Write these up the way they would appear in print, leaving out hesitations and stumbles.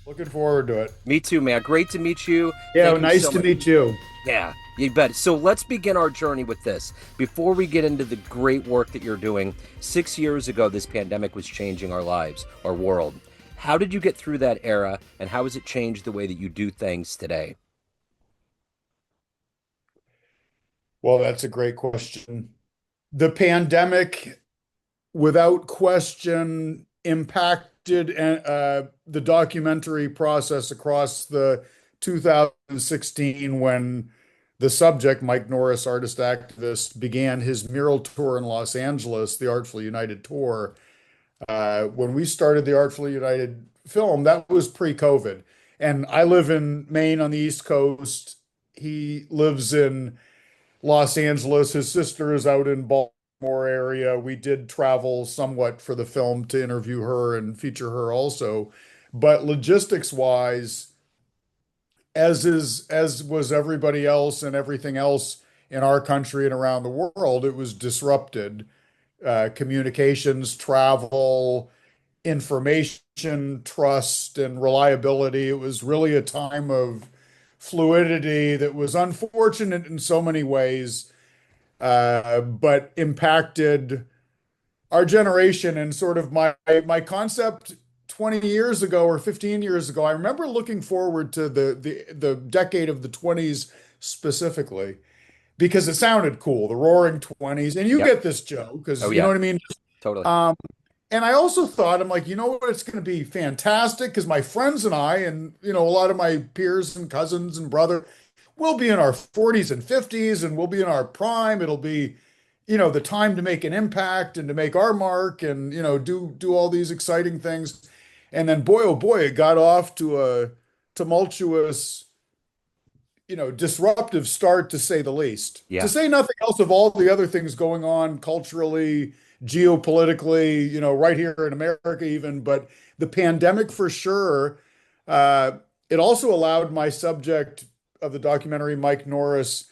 Looking forward to it. Me too, man. Great to meet you. Yeah, Thank you nice so to much. meet you. Yeah, you bet. So let's begin our journey with this. Before we get into the great work that you're doing, 6 years ago, this pandemic was changing our lives, our world. How did you get through that era, and how has it changed the way that you do things today? Well, that's a great question. The pandemic, without question, impacted the documentary process across the 2016 when the subject, Mike Norice, artist activist, began his mural tour in Los Angeles, the Artfully United tour. When we started the Artfully United film, that was pre-COVID. And I live in Maine on the East Coast. He lives in Los Angeles. His sister is out in Baltimore area. We did travel somewhat for the film to interview her and feature her also. But logistics wise, as was everybody else and everything else in our country and around the world, it was disrupted. Communications, travel, information, trust, and reliability. It was really a time of fluidity that was unfortunate in so many ways, but impacted our generation and sort of my concept 20 years ago or 15 years ago. I remember looking forward to the decade of the 20s specifically because it sounded cool, the roaring 20s. And you Yep. get this, Joe, Oh, because you know yeah, what I mean? totally. Um, and I also thought, I'm like, you know what? It's going to be fantastic because my friends and I, and a lot of my peers and cousins and brother, we'll be in our 40s and 50s, and we'll be in our prime. It'll be, the time to make an impact and to make our mark, and do all these exciting things. And then, boy, oh boy, it got off to a tumultuous, disruptive start to say the least. To Yeah. say nothing else of all the other things going on culturally, geopolitically, right here in America even, but the pandemic for sure. Uh, it also allowed my subject of the documentary, Mike Norice,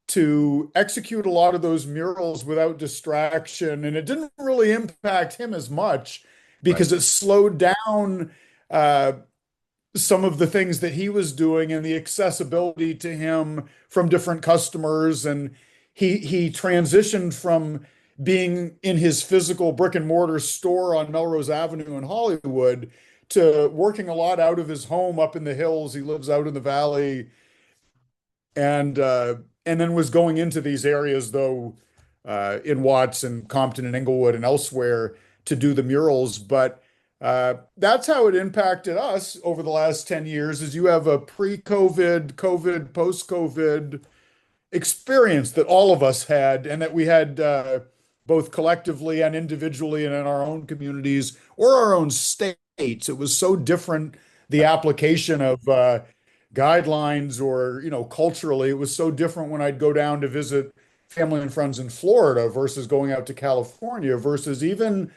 to execute a lot of those murals without distraction, and it didn't really impact him as much Right. because it slowed down uh, some of the things that he was doing and the accessibility to him from different customers. And he transitioned from being in his physical brick and mortar store on Melrose Avenue in Hollywood to working a lot out of his home up in the hills. He lives out in the valley, and then was going into these areas though, in Watts and Compton and Inglewood and elsewhere to do the murals. But that's how it impacted us over the last 10 years is you have a pre-COVID, COVID, post-COVID experience that all of us had and that we had both collectively and individually and in our own communities or our own states. It was so different, the application of guidelines or, culturally, it was so different when I'd go down to visit family and friends in Florida versus going out to California versus even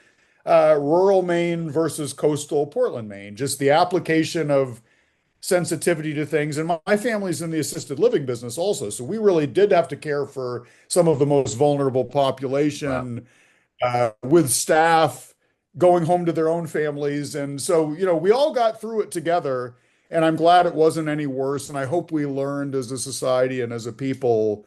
rural Maine versus coastal Portland, Maine. Just the application of sensitivity to things. And my family's in the assisted living business also. So we really did have to care for some of the most vulnerable Wow. population with staff going home to their own families. And so, we all got through it together. And I'm glad it wasn't any worse. And I hope we learned as a society and as a people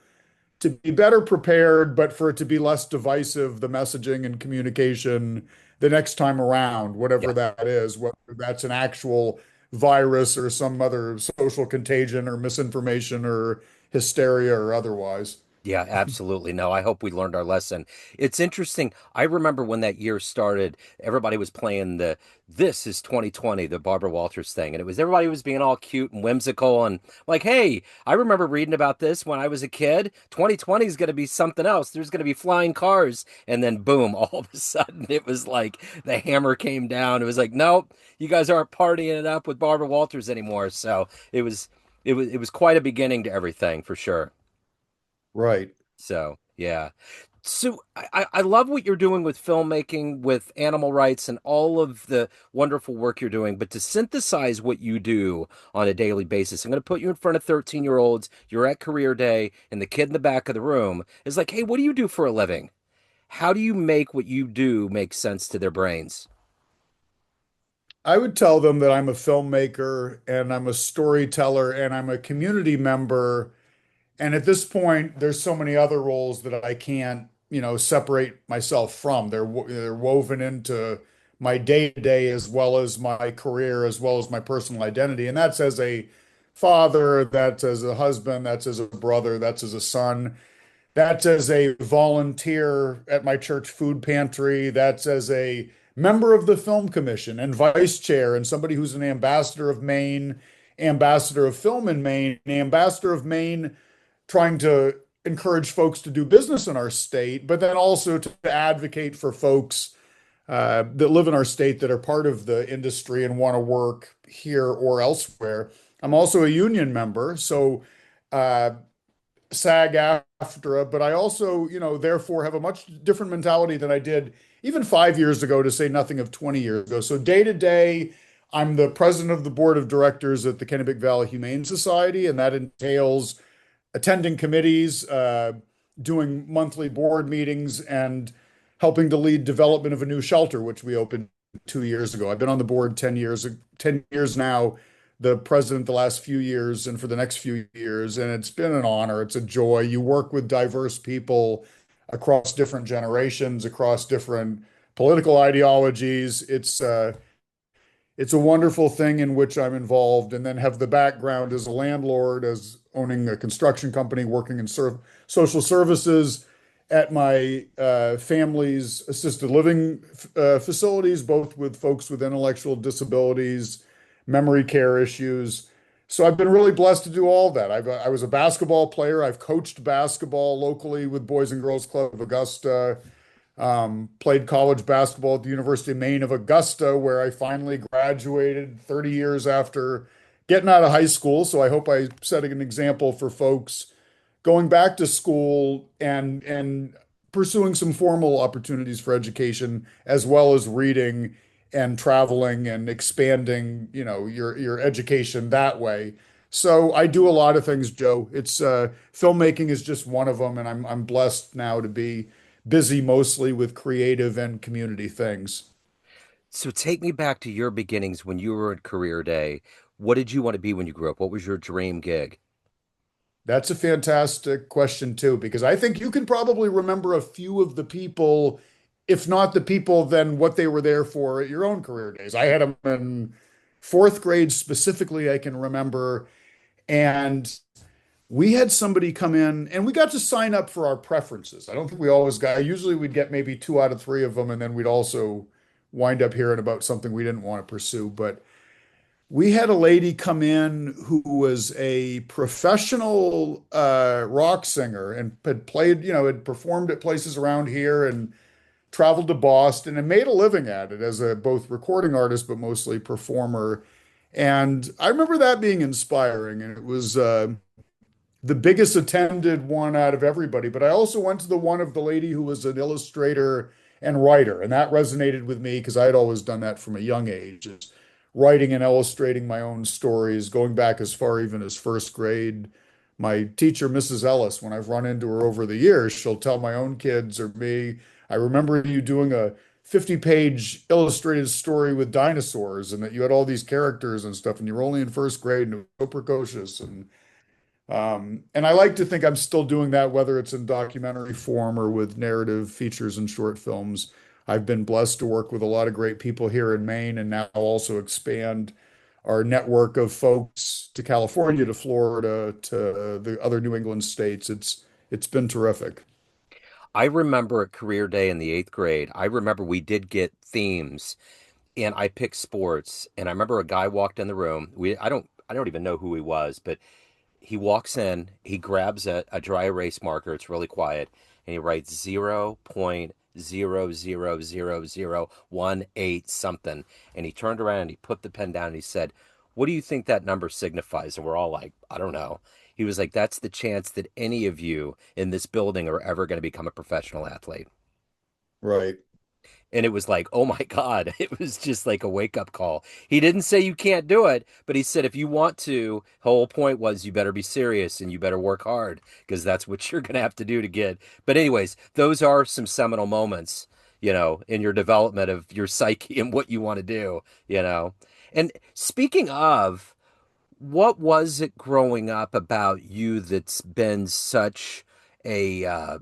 to be better prepared, but for it to be less divisive, the messaging and communication the next time around, Yeah. whatever that is, whether that's an actual virus or some other social contagion or misinformation or hysteria or otherwise. Yeah, absolutely. No, I hope we learned our lesson. It's interesting. I remember when that year started, everybody was playing the "This is 2020," the Barbara Walters thing, and it was everybody was being all cute and whimsical and like, "Hey, I remember reading about this when I was a kid. 2020 is going to be something else. There's going to be flying cars." And then boom, all of a sudden it was like the hammer came down. It was like, "Nope, you guys aren't partying it up with Barbara Walters anymore." So, it was quite a beginning to everything for sure. Right. So, yeah. So I love what you're doing with filmmaking, with animal rights, and all of the wonderful work you're doing. But to synthesize what you do on a daily basis, I'm going to put you in front of 13-year-olds. You're at career day, and the kid in the back of the room is like, "Hey, what do you do for a living? How do you make what you do make sense to their brains?" I would tell them that I'm a filmmaker and I'm a storyteller and I'm a community member. And at this point, there's so many other roles that I can't, separate myself from. They're woven into my day-to-day as well as my career, as well as my personal identity. And that's as a father, that's as a husband, that's as a brother, that's as a son. That's as a volunteer at my church food pantry. That's as a member of the film commission and vice chair, and somebody who's an ambassador of Maine, ambassador of film in Maine, ambassador of Maine, trying to encourage folks to do business in our state, but then also to advocate for folks that live in our state that are part of the industry and want to work here or elsewhere. I'm also a union member, so uh, SAG-AFTRA, but I also, therefore have a much different mentality than I did even 5 years ago, to say nothing of 20 years ago. So day to day, I'm the president of the board of directors at the Kennebec Valley Humane Society, and that entails attending committees, doing monthly board meetings, and helping to lead development of a new shelter, which we opened 2 years ago. I've been on the board 10 years now, the president the last few years and for the next few years. And it's been an honor. It's a joy. You work with diverse people across different generations, across different political ideologies. It's a wonderful thing in which I'm involved, and then have the background as a landlord, as owning a construction company, working in social services at my family's assisted living facilities, both with folks with intellectual disabilities, memory care issues. So I've been really blessed to do all that. I was a basketball player. I've coached basketball locally with Boys and Girls Club of Augusta. Played college basketball at the University of Maine of Augusta, where I finally graduated 30 years after getting out of high school. So I hope I set an example for folks going back to school and pursuing some formal opportunities for education, as well as reading and traveling and expanding, your education that way. So I do a lot of things, Joe. It's filmmaking is just one of them, and I'm blessed now to be busy mostly with creative and community things. So take me back to your beginnings when you were at Career Day. What did you want to be when you grew up? What was your dream gig? That's a fantastic question too, because I think you can probably remember a few of the people, if not the people, then what they were there for at your own career days. I had them in fourth grade specifically, I can remember. And we had somebody come in and we got to sign up for our preferences. I don't think we always got, usually we'd get maybe two out of three of them, and then we'd also wind up hearing about something we didn't want to pursue. But we had a lady come in who was a professional rock singer and had played, had performed at places around here and traveled to Boston and made a living at it as a both recording artist, but mostly performer. And I remember that being inspiring. And it was the biggest attended one out of everybody. But I also went to the one of the lady who was an illustrator and writer, and that resonated with me because I had always done that from a young age, is writing and illustrating my own stories, going back as far even as first grade. My teacher, Mrs. Ellis, when I've run into her over the years, she'll tell my own kids or me, I remember you doing a 50-page illustrated story with dinosaurs and that you had all these characters and stuff, and you were only in first grade and it was so precocious. And I like to think I'm still doing that, whether it's in documentary form or with narrative features and short films. I've been blessed to work with a lot of great people here in Maine and now also expand our network of folks to California, to Florida, to the other New England states. It's been terrific. I remember at Career Day in the eighth grade, I remember we did get themes and I picked sports. And I remember a guy walked in the room. I don't even know who he was, but he walks in, he grabs a dry erase marker, it's really quiet, and he writes 0.000018 something. And he turned around and he put the pen down and he said, "What do you think that number signifies?" And we're all like, "I don't know." He was like, "That's the chance that any of you in this building are ever going to become a professional athlete." Right. And it was like, oh my God, it was just like a wake up call. He didn't say you can't do it, but he said if you want to, the whole point was you better be serious and you better work hard because that's what you're going to have to do to get. But, anyways, those are some seminal moments, in your development of your psyche and what you want to do. And speaking of, what was it growing up about you that's been such a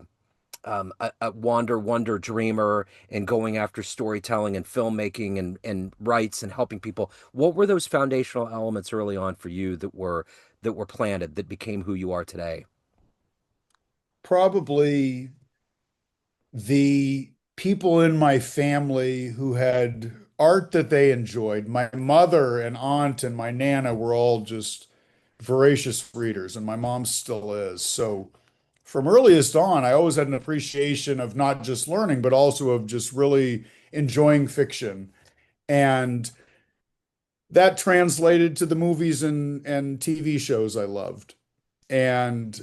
wonder dreamer and going after storytelling and filmmaking and rights and helping people? What were those foundational elements early on for you that were planted that became who you are today? Probably the people in my family who had art that they enjoyed. My mother and aunt and my nana were all just voracious readers, and my mom still is. So from earliest on, I always had an appreciation of not just learning, but also of just really enjoying fiction. And that translated to the movies and TV shows I loved. And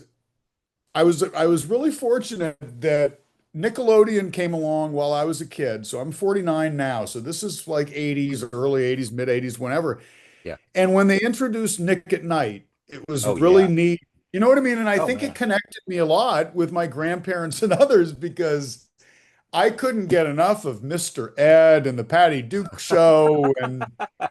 I was really fortunate that Nickelodeon came along while I was a kid. So I'm 49 now. So this is like 80s, early 80s, mid 80s, whenever. Yeah. And when they introduced Nick at Night, it was Oh really yeah. neat. You know what I mean? And I Oh think it man. connected me a lot with my grandparents and others because I couldn't get enough of Mr. Ed and the Patty Duke Show. And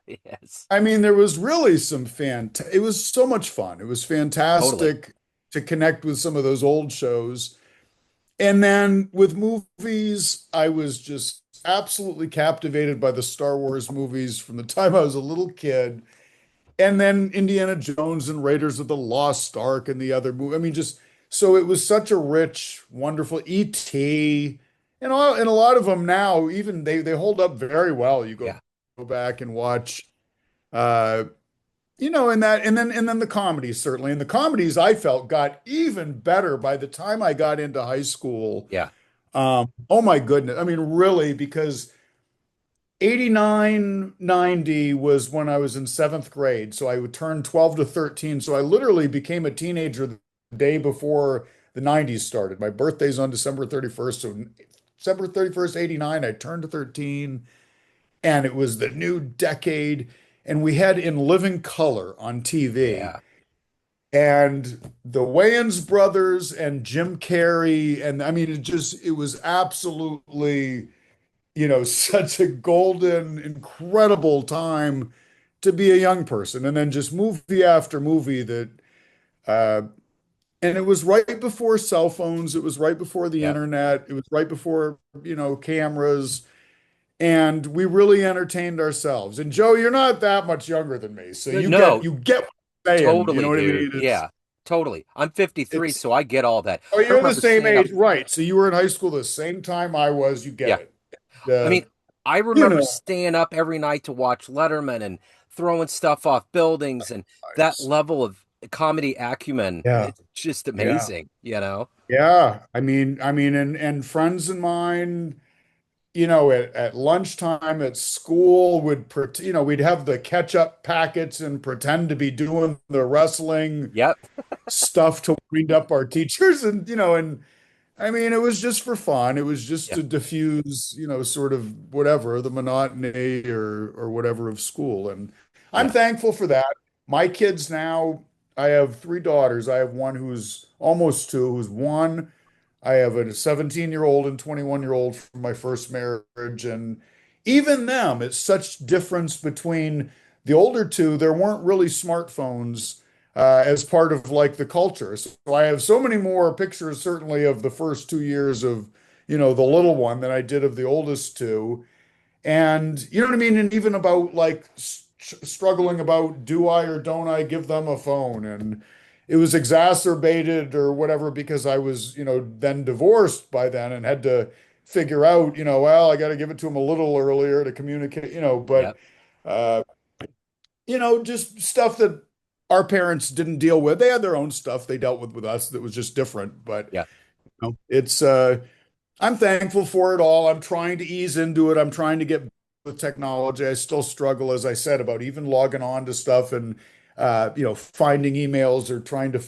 Yes. I mean, there was really it was so much fun. It was Totally. fantastic to connect with some of those old shows. And then with movies, I was just absolutely captivated by the Star Wars movies from the time I was a little kid. And then Indiana Jones and Raiders of the Lost Ark and the other movie. I mean, just so it was such a rich, wonderful E.T. And a lot of them now, even they hold up very well. You Yeah. go back and watch uh and then the comedies certainly. And the comedies I felt got even better by the time I got into high school. Yeah. Oh my goodness. I mean, really, because 89, 90 was when I was in seventh grade. So I would turn 12 to 13. So I literally became a teenager the day before the 90s started. My birthday's on December 31st. So December 31st, 89, I turned to 13, and it was the new decade. And we had In Living Color on TV. Yeah. And the Wayans brothers and Jim Carrey. And I mean, it was absolutely, such a golden, incredible time to be a young person. And then just movie after movie uh, and it was right before cell phones. It was right before the Yep. internet. It was right before, cameras. And we really entertained ourselves. And Joe, you're not that much younger than me. So you get, No, you get what I'm saying. You know totally, what I dude. mean? Yeah. Totally. I'm 53, It's, so I get all that. oh, I you're the remember same staying up. age. Right. So you were in high school the same time I was. You get Yeah. it. I Uh, mean, I you remember know, staying up every night to watch Letterman and throwing stuff off buildings, and that level of comedy acumen. yeah. It's just Yeah. amazing. Yeah. And friends of mine, at lunchtime at school we'd have the ketchup packets and pretend to be doing the wrestling Yep. stuff to wind up our teachers. And I mean, it was just for fun. It was just Yeah. to diffuse, sort of whatever, the monotony or whatever of school. And I'm Yeah. thankful for that. My kids now, I have three daughters. I have one who's almost two, who's one. I have a 17-year-old and 21-year-old from my first marriage. And even them, it's such difference between the older two. There weren't really smartphones as part of like the culture. So I have so many more pictures, certainly, of the first 2 years of, the little one than I did of the oldest two. And you know what I mean? And even about like struggling about, do I or don't I give them a phone? And it was exacerbated or whatever because I was, then divorced by then and had to figure out, well, I got to give it to them a little earlier to communicate, but Yep. uh, just stuff that our parents didn't deal with. They had their own stuff they dealt with us that was just different. But Yeah. it's I'm thankful for it all. I'm trying to ease into it. I'm trying to get with technology. I still struggle, as I said, about even logging on to stuff and finding emails or trying to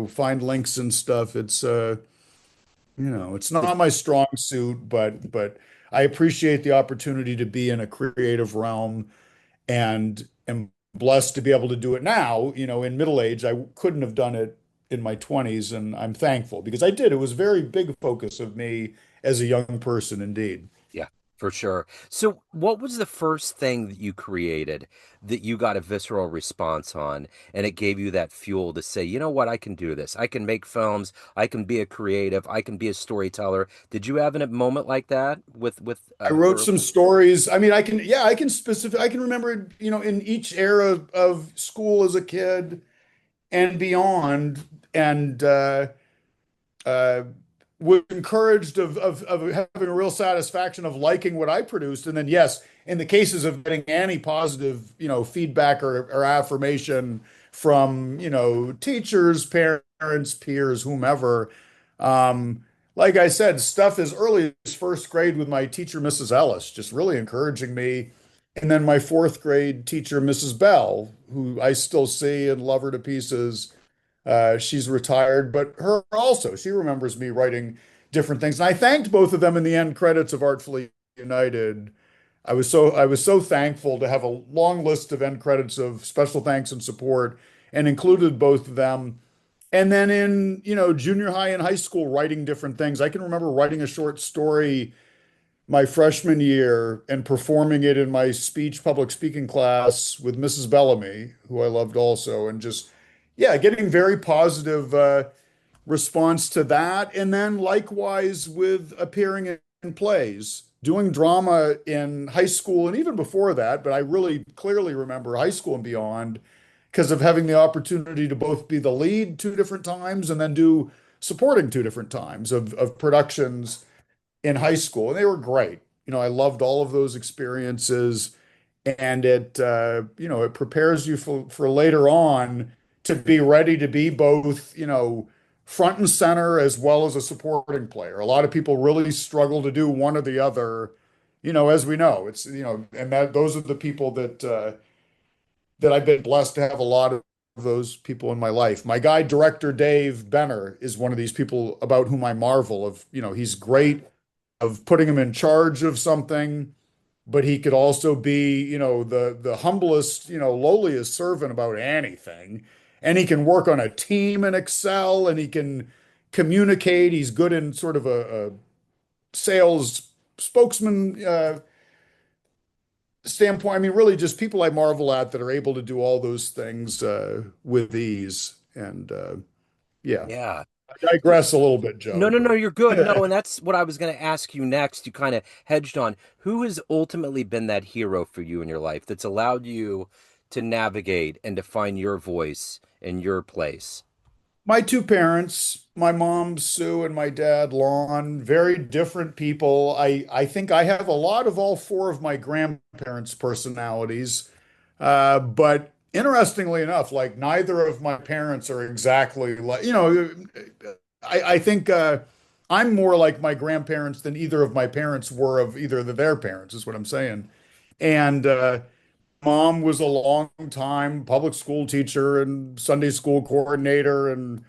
find links and stuff. It's It, not my strong suit, but I appreciate the opportunity to be in a creative realm and am blessed to be able to do it now. In middle age, I couldn't have done it in my 20s, and I'm thankful because I did. It was a very big focus of me as a young person, indeed. yeah. For sure. So, what was the first thing that you created that you got a visceral response on, and it gave you that fuel to say, you know what, I can do this. I can make films. I can be a creative. I can be a storyteller. Did you have a moment like that with I wrote early? some stories. I mean, yeah, I can remember, in each era of school as a kid and beyond, and uh, was encouraged of having a real satisfaction of liking what I produced. And then, yes, in the cases of getting any positive, feedback or affirmation from, teachers, parents, peers, whomever. Um, like I said, stuff as early as first grade with my teacher, Mrs. Ellis, just really encouraging me. And then my fourth grade teacher, Mrs. Bell, who I still see and love her to pieces. She's retired, but her also, she remembers me writing different things. And I thanked both of them in the end credits of Artfully United. I was so thankful to have a long list of end credits of special thanks and support and included both of them. And then in, junior high and high school, writing different things. I can remember writing a short story my freshman year and performing it in my public speaking class with Mrs. Bellamy, who I loved also, and just, yeah, getting very positive response to that. And then likewise with appearing in plays, doing drama in high school and even before that, but I really clearly remember high school and beyond because of having the opportunity to both be the lead two different times and then do supporting two different times of productions in high school, and they were great. I loved all of those experiences, and it prepares you for later on to be ready to be both, front and center as well as a supporting player. A lot of people really struggle to do one or the other, as we know. It's, and that those are the people that I've been blessed to have a lot of those people in my life. My guy, director Dave Benner, is one of these people about whom I marvel of, he's great of putting him in charge of something, but he could also be, the humblest, lowliest servant about anything. And he can work on a team in Excel and he can communicate. He's good in sort of a sales spokesman standpoint. I mean, really just people I marvel at that are able to do all those things with ease. And yeah, Yeah. I digress a little bit, No, Joe, no, no, you're good. No, but and that's what I was going to ask you next. You kind of hedged on who has ultimately been that hero for you in your life that's allowed you to navigate and to find your voice and your place. my two parents, my mom, Sue, and my dad, Lon, very different people. I think I have a lot of all four of my grandparents' personalities. But interestingly enough, like neither of my parents are exactly like, I think I'm more like my grandparents than either of my parents were of either of their parents, is what I'm saying. And mom was a long time public school teacher and Sunday school coordinator and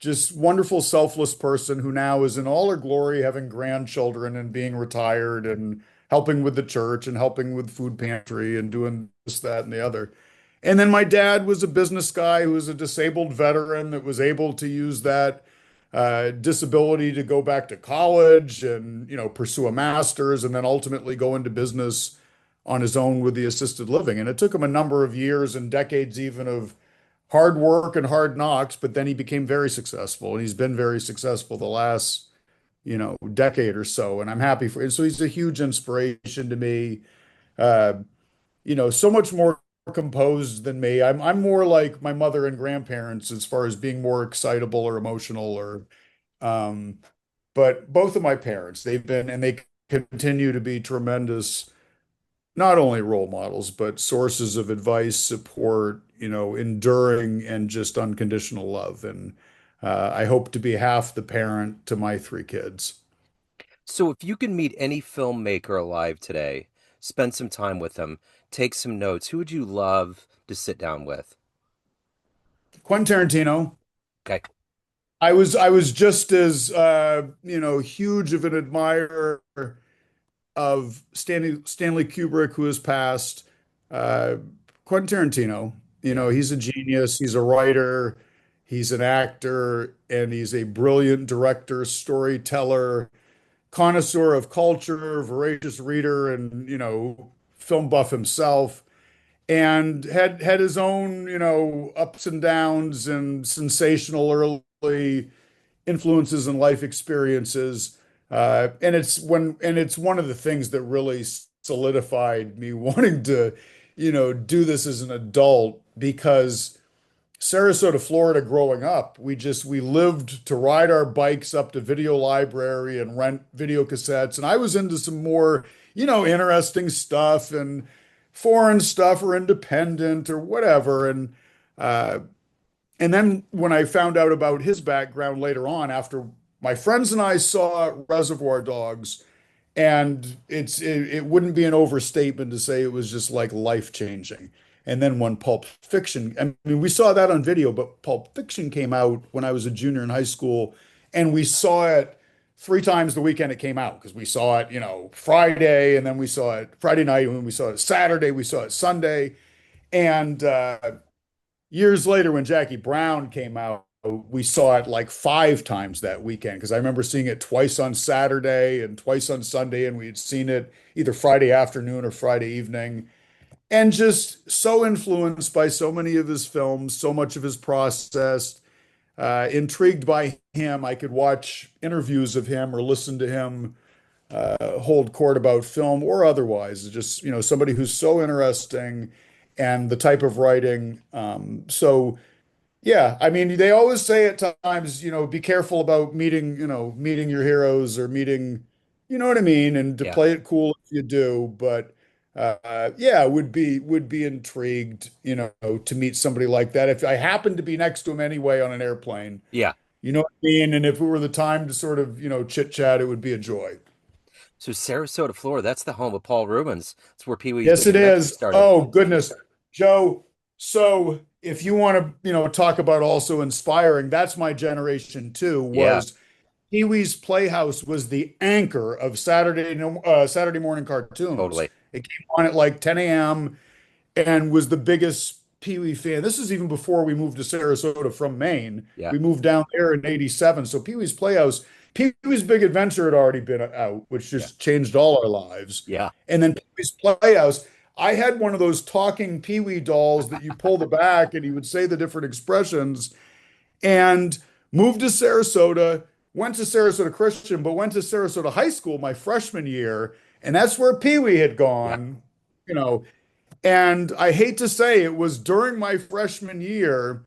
just wonderful, selfless person who now is in all her glory, having grandchildren and being retired and helping with the church and helping with food pantry and doing this, that, and the other. And then my dad was a business guy who was a disabled veteran that was able to use that disability to go back to college and, pursue a master's and then ultimately go into business on his own with the assisted living. And it took him a number of years and decades even of hard work and hard knocks, but then he became very successful and he's been very successful the last, decade or so. And I'm happy for him. So he's a huge inspiration to me. Uh, so much more composed than me. I'm more like my mother and grandparents as far as being more excitable or emotional or um, but both of my parents, they've been and they continue to be tremendous not only role models, but sources of advice, support, enduring and just unconditional love. And I hope to be half the parent to my three kids. So if you can meet any filmmaker alive today, spend some time with them, take some notes, who would you love to sit down with? Quentin Tarantino. Okay. I was just as huge of an admirer of Stanley Kubrick, who has passed. Uh, Quentin Tarantino, Yeah. he's a genius. He's a writer, he's an actor, and he's a brilliant director, storyteller. connoisseur of culture, voracious reader, and film buff himself, and had his own ups and downs and sensational early influences and life experiences. And it's one of the things that really solidified me wanting to, do this as an adult because Sarasota, Florida, growing up, we lived to ride our bikes up to video library and rent video cassettes. And I was into some more, interesting stuff and foreign stuff or independent or whatever. Uh, and then when I found out about his background later on, after my friends and I saw Reservoir Dogs, and it wouldn't be an overstatement to say it was just like life changing. And then when Pulp Fiction, I mean, we saw that on video, but Pulp Fiction came out when I was a junior in high school, and we saw it 3 times the weekend it came out because we saw it, Friday, and then we saw it Friday night, and when we saw it Saturday, we saw it Sunday. And years later, when Jackie Brown came out, we saw it like 5 times that weekend because I remember seeing it twice on Saturday and twice on Sunday, and we had seen it either Friday afternoon or Friday evening. And just so influenced by so many of his films, so much of his process, intrigued by him. I could watch interviews of him or listen to him hold court about film or otherwise. Just, somebody who's so interesting and the type of writing. Yeah, I mean, they always say at times, be careful about meeting your heroes or meeting, you know what I mean, and to Yeah. play it cool if you do. But yeah, would be intrigued, to meet somebody like that if I happened to be next to him anyway on an airplane. Yeah. You know what I mean? And if it were the time to sort of, chit chat, it would be a joy. So Sarasota, Florida, that's the home of Paul Rubens. That's where Pee Wee's Yes, Big it Adventure is. started. Oh, goodness. Joe, so if you want to, talk about also inspiring, that's my generation too, Yeah, was Pee-wee's Playhouse was the anchor of Saturday morning cartoons. totally. It came on at like 10 a.m. and was the biggest Pee-wee fan. This is even before we moved to Sarasota from Maine. Yeah. We moved down there in 87. So Pee-wee's Playhouse, Pee-wee's Big Adventure had already been out, which Yeah. just changed all our lives. Yeah. And then Pee-wee's Playhouse, I had one of those talking Pee-wee dolls that you pull the back and he would say the different expressions and moved to Sarasota, went to Sarasota Christian, but went to Sarasota High School my freshman year. And that's where Pee-wee had Yeah. gone, you know, and I hate to say it was during my freshman year,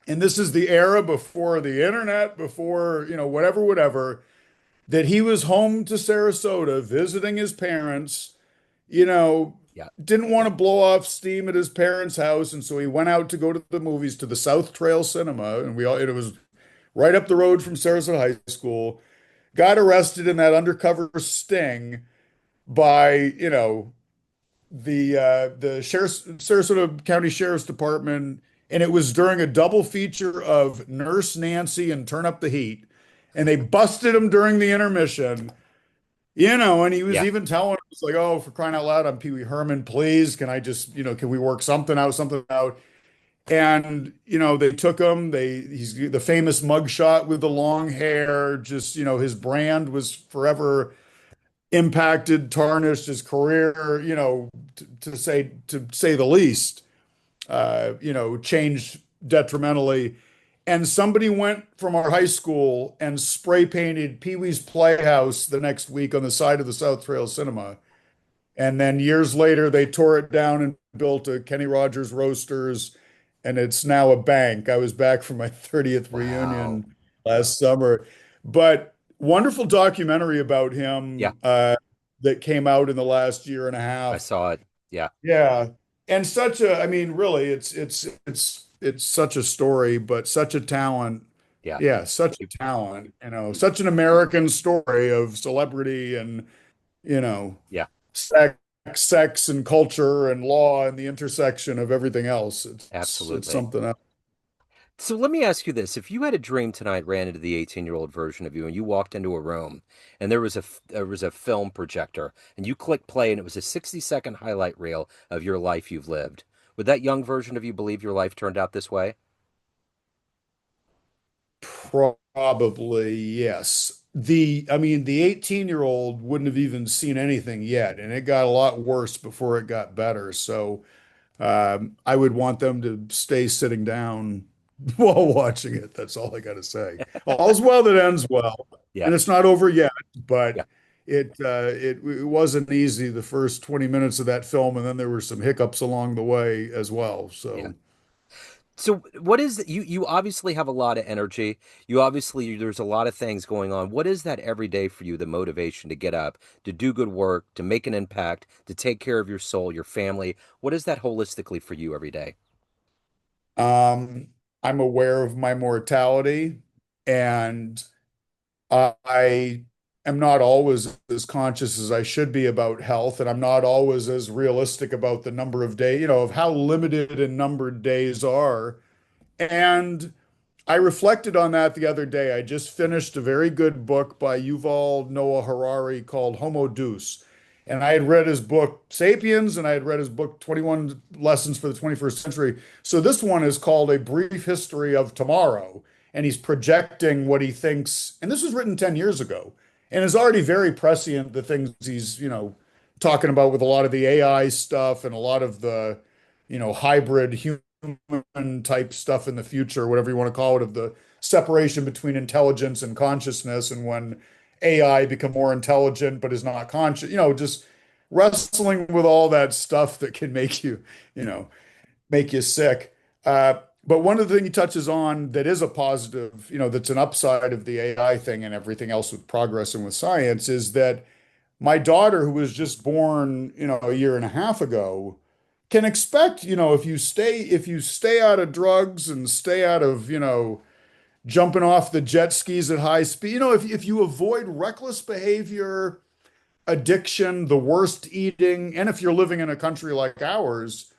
and this is the era before the internet, before, whatever, that he was home to Sarasota visiting his parents, you know, Yeah. didn't want to blow off steam at his parents' house. And so he went out to go to the movies to the South Trail Cinema. And it was right up the road from Sarasota High School. Got arrested in that undercover sting by, the Sarasota County Sheriff's Department, and it was during a double feature of Nurse Nancy and Turn Up the Heat, and they busted him during the intermission. And he was Yeah. even telling us like, "Oh, for crying out loud, I'm Pee Wee Herman. Please, can I just, can we work something out?" And they took him. He's the famous mugshot with the long hair. Just his brand was forever impacted, tarnished his career, to say the least, changed detrimentally. And somebody went from our high school and spray painted Pee Wee's Playhouse the next week on the side of the South Trail Cinema. And then years later, they tore it down and built a Kenny Rogers Roasters, and it's now a bank. I was back for my 30th Wow. reunion last summer. But wonderful documentary about Yeah. him that came out in the last year and a I half. saw it. Yeah. Yeah. And I mean, really, it's such a story, but such a talent. Yeah. Yeah, such a talent, such an American story of celebrity and, you know, Yeah. sex and culture and law and the intersection of everything else. It's Absolutely. something else. So let me ask you this. If you had a dream tonight, ran into the 18-year-old version of you, and you walked into a room and there was a film projector and you click play and it was a 60-second highlight reel of your life you've lived, would that young version of you believe your life turned out this way? Probably yes. I mean, the 18-year-old wouldn't have even seen anything yet, and it got a lot worse before it got better. So I would want them to stay sitting down while watching it. That's all I got to say. All's well that ends well, Yeah. and it's not over yet, Yeah. but it wasn't easy the first 20 minutes of that film, and then there were some hiccups along the way as well. Yeah. So So what is you obviously have a lot of energy. You obviously there's a lot of things going on. What is that every day for you, the motivation to get up, to do good work, to make an impact, to take care of your soul, your family? What is that holistically for you every day? um, I'm aware of my mortality, and I am not always as conscious as I should be about health, and I'm not always as realistic about the number of days, of how limited and numbered days are. And I reflected on that the other day. I just finished a very good book by Yuval Noah Harari called Homo Deus. And I had read his book Sapiens, and I had read his book 21 Lessons for the 21st Century. So this one is called A Brief History of Tomorrow. And he's projecting what he thinks. And this was written 10 years ago and is already very prescient, the things he's, talking about with a lot of the AI stuff and a lot of the, hybrid human type stuff in the future, whatever you want to call it, of the separation between intelligence and consciousness, and when AI become more intelligent but is not conscious, just wrestling with all that stuff that can you know, make you sick. But one of the things he touches on that is a positive, that's an upside of the AI thing and everything else with progress and with science is that my daughter, who was just born, a year and a half ago, can expect, if you stay out of drugs and stay out of, jumping off the jet skis at high speed, if you avoid reckless behavior, addiction, the worst eating, and if you're living in a country like ours,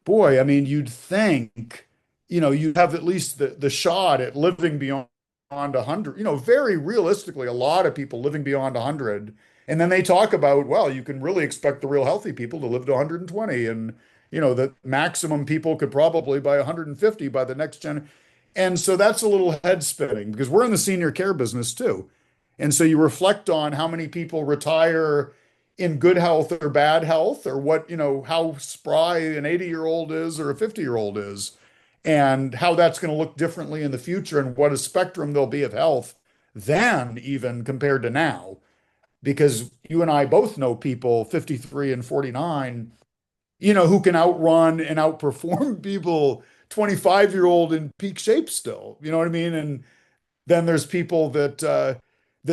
boy, I mean, you'd think, you'd have at least the shot at living beyond 100. Very realistically, a lot of people living beyond 100. And then they talk about, well, you can really expect the real healthy people to live to 120. And, the maximum people could probably by 150 by the next gen. And so that's a little head spinning because we're in the senior care business too. And so you reflect on how many people retire in good health or bad health, or what, how spry an 80-year-old is or a 50-year-old is, and how that's going to look differently in the future and what a spectrum there'll be of health then, even compared to now. Because you and I both know people 53 and 49, who can outrun and outperform people 25-year-old in peak shape still. You know what I mean? And then there's people that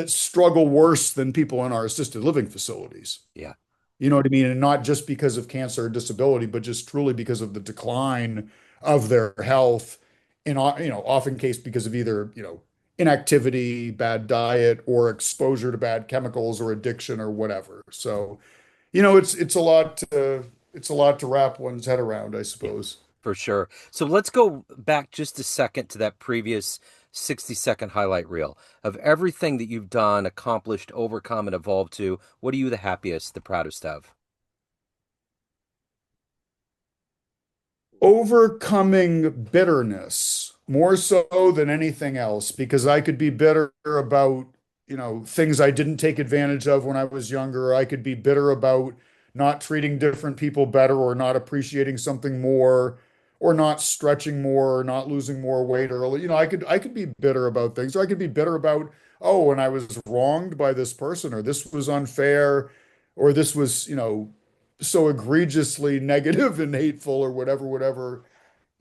struggle worse than people in our assisted living facilities. Yeah. You know what I mean? And not just because of cancer or disability, but just truly because of the decline of their health in, often case because of either, inactivity, bad diet, or exposure to bad chemicals or addiction or whatever. So, it's a lot to wrap one's head around, I Yeah. suppose. For sure. So let's go back just a second to that previous 60-second highlight reel of everything that you've done, accomplished, overcome, and evolved to. What are you the happiest, the proudest of? Overcoming bitterness more so than anything else, because I could be bitter about, things I didn't take advantage of when I was younger. I could be bitter about not treating different people better, or not appreciating something more, or not stretching more, or not losing more weight early. I could be bitter about things, or I could be bitter about, oh, when I was wronged by this person, or this was unfair, or this was, so egregiously negative and hateful, or whatever,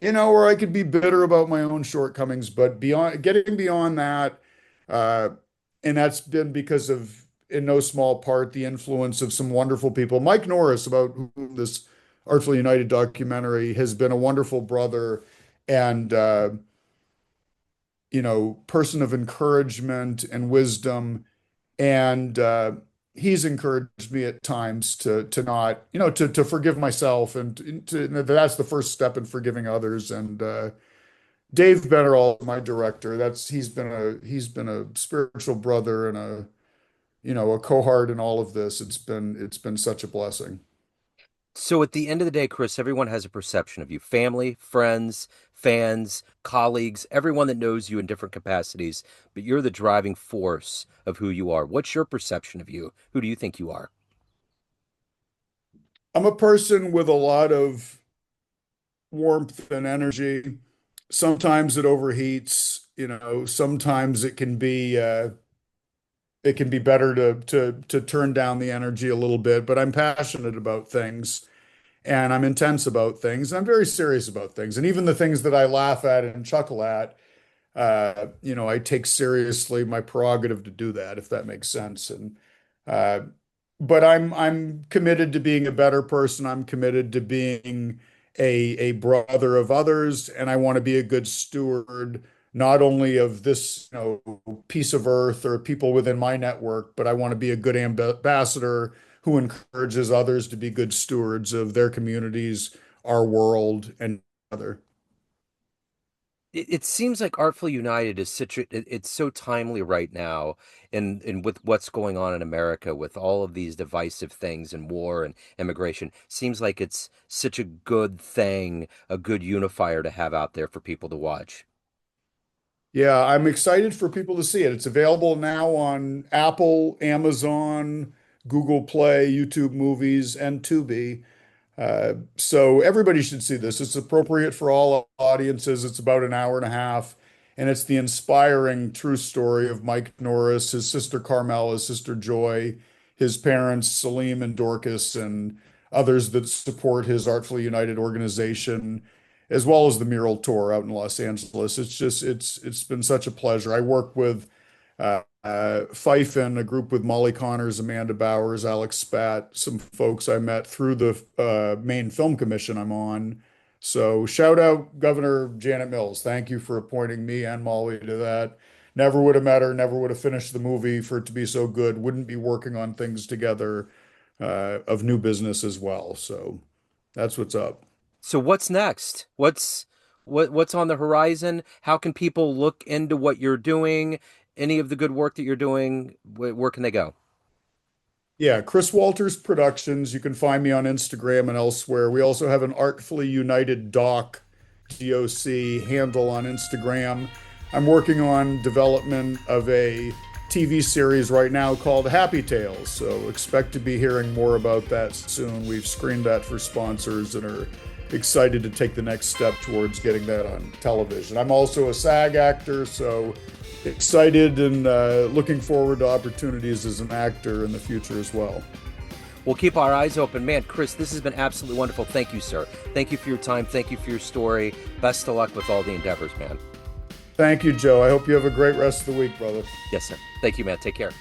or I could be bitter about my own shortcomings. But getting beyond that, uh, and that's been because of, in no small part, the influence of some wonderful people. Mike Norice, about whom this Artfully United documentary, has been a wonderful brother and, person of encouragement and wisdom. And he's encouraged me at times to not, to forgive myself, and that's the first step in forgiving others. And Dave Bennerall, my director, he's been a spiritual brother and a cohort in all of this. It's been such a blessing. So at the end of the day, Chris, everyone has a perception of you. Family, friends, fans, colleagues, everyone that knows you in different capacities, but you're the driving force of who you are. What's your perception of you? Who do you think you are? I'm a person with a lot of warmth and energy. Sometimes it overheats, sometimes it can be better to turn down the energy a little bit, but I'm passionate about things and I'm intense about things. I'm very serious about things. And even the things that I laugh at and chuckle at, I take seriously my prerogative to do that, if that makes sense. And uh, but I'm committed to being a better person. I'm committed to being a brother of others, and I want to be a good steward, not only of this, piece of earth or people within my network, but I want to be a good ambassador who encourages others to be good stewards of their communities, our world, and other. It seems like Artful United is such it's so timely right now and with what's going on in America with all of these divisive things and war and immigration. Seems like it's such a good thing, a good unifier to have out there for people to watch. Yeah, I'm excited for people to see it. It's available now on Apple, Amazon, Google Play, YouTube Movies, and Tubi. So everybody should see this. It's appropriate for all audiences. It's about an hour and a half, and it's the inspiring true story of Mike Norice, his sister Carmel, his sister Joy, his parents Salim and Dorcas, and others that support his Artfully United organization, as well as the mural tour out in Los Angeles. It's been such a pleasure. I work with Fife and a group with Molly Connors, Amanda Bowers, Alex Spat, some folks I met through the Maine Film Commission I'm on. So shout out Governor Janet Mills. Thank you for appointing me and Molly to that. Never would have met her, never would have finished the movie for it to be so good. Wouldn't be working on things together of new business as well. So that's what's up. So what's next? What's on the horizon? How can people look into what you're doing? Any of the good work that you're doing? Where can they go? Yeah, Chris Walters Productions. You can find me on Instagram and elsewhere. We also have an Artfully United DOC handle on Instagram. I'm working on development of a TV series right now called Happy Tales. So expect to be hearing more about that soon. We've screened that for sponsors and are excited to take the next step towards getting that on television. I'm also a SAG actor, so excited and looking forward to opportunities as an actor in the future as well. We'll keep our eyes open. Man, Chris, this has been absolutely wonderful. Thank you, sir. Thank you for your time. Thank you for your story. Best of luck with all the endeavors, man. Thank you, Joe. I hope you have a great rest of the week, brother. Yes, sir. Thank you, man. Take care.